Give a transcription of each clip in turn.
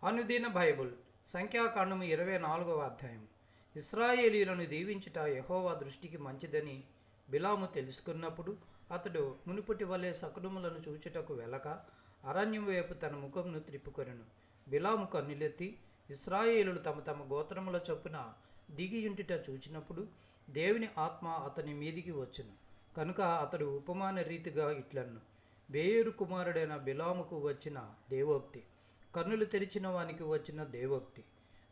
అనుదిన బైబుల్ సంఖ్యాకాండము 24వ అధ్యాయం. ఇశ్రాయేలీయులను దీవించుట యెహోవా దృష్టికి మంచిదని బిలాము తెలుసుకున్నప్పుడు అతడు మునుపటి వలె శకునములను చూచుటకు వెళ్ళక అరణ్యం వైపు తన ముఖమును త్రిప్పుకొనెను. బిలాము కన్నులెత్తి ఇశ్రాయేలులు తమ తమ గోత్రముల చొప్పున దిగియుంటుట చూచినప్పుడు దేవుని ఆత్మ అతని మీదికి వచ్చెను. కనుక అతడు ఉపమాన రీతిగా ఇట్లన్ను: బేయేరు కుమారుడైన బిలాముకు వచ్చిన దేవోక్తి, కన్నులు తెరిచిన వానికి వచ్చిన దేవోక్తి,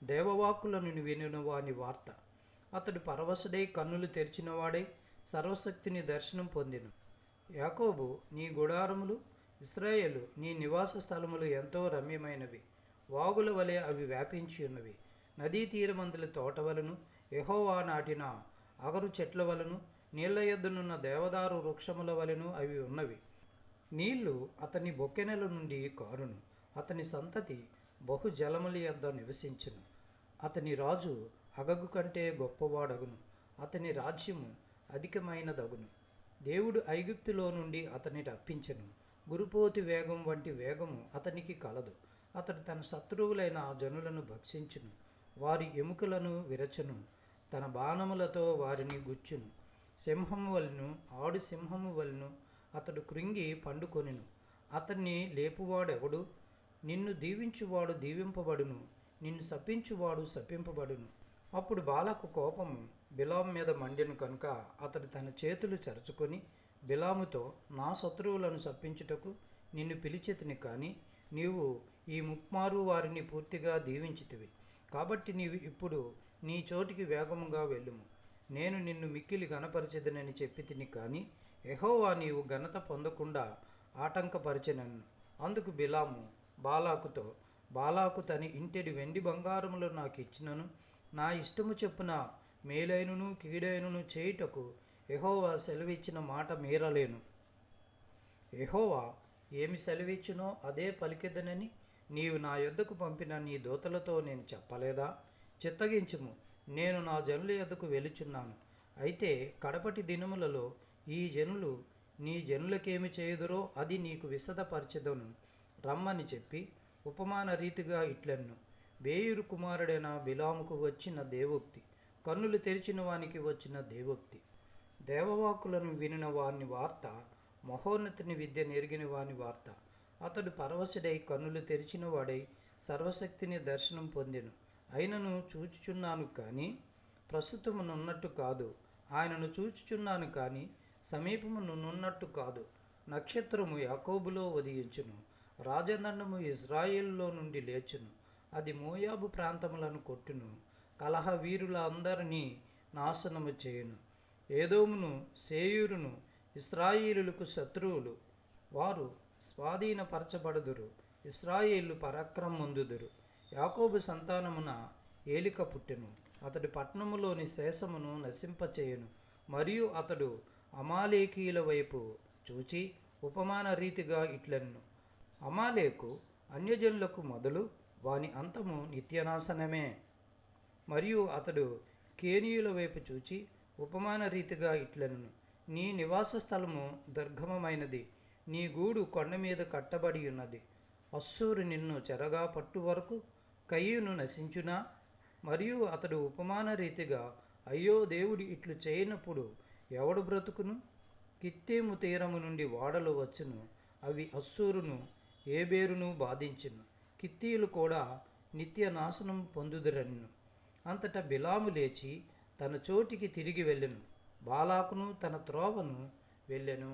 దేవవాక్కులను వినిన వాని వార్త. అతడు పరవశుడై కన్నులు తెరిచినవాడై సర్వశక్తిని దర్శనం పొందెను. యాకోబు నీ గుడారములు, ఇశ్రాయేలు నీ నివాస స్థలములు ఎంతో రమ్యమైనవి. వాగుల వలె అవి వ్యాపించి ఉన్నవి. నదీ తీరమందుల తోట వలను, యెహోవా నాటిన అగరు చెట్ల వలను, నీళ్ల యొద్దనున్న దేవదారు వృక్షముల వలెను అవి ఉన్నవి. నీళ్లు అతని బొక్కెనెల నుండి కారును. అతని సంతతి బహు జలముల యొద్ద నివసించును. అతని రాజు అగగు కంటే గొప్పవాడగును. అతని రాజ్యము అధికమైనదగును. దేవుడు ఐగుప్తులో నుండి అతని రప్పించెను. గురుపోతి వేగం వంటి వేగము అతనికి కలదు. అతడు తన శత్రువులైన జనులను భక్షించును. వారి ఎముకలను విరచును. తన బాణములతో వారిని గుచ్చును. సింహము వలెను, ఆడు సింహము వలెను అతడు కృంగి పండుకొనెను. అతన్ని లేపువాడెవడు? నిన్ను దీవించువాడు దీవింపబడును, నిన్ను శపించువాడు శపింపబడును. అప్పుడు బాలాకు కోపము బిలాము మీద మండెను కనుక అతడు తన చేతులు చరుచుకొని బిలాముతో, నా శత్రువులను శపించుటకు నిన్ను పిలిచెతిని, కానీ నీవు ఈ ముప్మారు వారిని పూర్తిగా దీవించితివి. కాబట్టి నీవు ఇప్పుడు నీ చోటికి వేగముగా వెళ్ళుము. నేను నిన్ను మిక్కిలి ఘనపరచెదనని చెప్పి తిని, కానీ యెహోవా నీవు ఘనత పొందకుండా ఆటంకపరచెనన్ను. అందుకు బిలాము బాలాకుతో, బాలాకు తన ఇంటెడి వెండి బంగారములు నాకు ఇచ్చినను, నా ఇష్టము చొప్పున మేలైనను కీడైనను చేయుటకు యెహోవా సెలవిచ్చిన మాట మీరలేను. యెహోవా ఏమి సెలవిచ్చునో అదే పలికెదనని నీవు నా యొద్దకు పంపిన నీ దూతలతో నేను చెప్పలేదా? చిత్తగించుము, నేను నా జనుల యొద్దకు వెలుచున్నాను. అయితే కడపటి దినములలో ఈ జనులు నీ జనులకేమి చేయుదురో అది నీకు విశదపరచెదను రమ్మని చెప్పి ఉపమాన రీతిగా ఇట్లన్ను: బేయూరు కుమారుడైన బిలాముకు వచ్చిన దేవోక్తి, కన్నులు తెరిచిన వానికి వచ్చిన దేవోక్తి, దేవవాక్కులను వినిన వాని వార్త, మహోన్నతిని విద్య నెరిగిన వాని వార్త. అతడు పరవశుడై కన్నులు తెరిచిన వాడై సర్వశక్తిని దర్శనం పొందెను. ఆయనను చూచుచున్నాను కానీ ప్రస్తుతమునున్నట్టు కాదు, ఆయనను చూచుచున్నాను కానీ సమీపమునున్నట్టు కాదు. నక్షత్రము యాకోబులో ఉదయించును, రాజదండము ఇశ్రాయేలులో నుండి లేచును. అది మోయాబు ప్రాంతములను కొట్టును, కలహ వీరుల అందరినీ నాశనము చేయును. ఏదోమును సేయూరును ఇశ్రాయేలులకు శత్రువులు, వారు స్వాధీనపరచబడుదురు. ఇశ్రాయేలు పరాక్రమొందుదురు. యాకోబు సంతానమున ఏలిక పుట్టెను. అతడి పట్టణములోని శేషమును నశింపచేయును. మరియు అతడు అమాలేకీయుల వైపు చూచి ఉపమాన రీతిగా ఇట్లెన్ను: అమాలేకు అన్యజనులకు మొదలు, వాని అంతము నిత్యనాశనమే. మరియు అతడు కేనీయుల వైపు చూచి ఉపమాన రీతిగా ఇట్లెన్ను: నీ నివాస స్థలము దుర్గమమైనది, నీ గూడు కొండ మీద కట్టబడి ఉన్నది. అస్సూరు నిన్ను చెరగా పట్టు వరకు కయీను నశించునా? మరియు అతడు ఉపమాన రీతిగా, అయ్యో, దేవుడు ఇట్లు చేయనప్పుడు ఎవడు బ్రతుకును? కిత్తీము తీరము నుండి ఓడలు వచ్చును, అవి అస్సూరును ఏబేరును బాధించును. కిత్తీయులు కూడా నిత్య నాశనం పొందుదురన్ను. అంతటా బిలాము లేచి తన చోటికి తిరిగి వెళ్ళెను. బాలాకును తన త్రోవను వెళ్ళెను.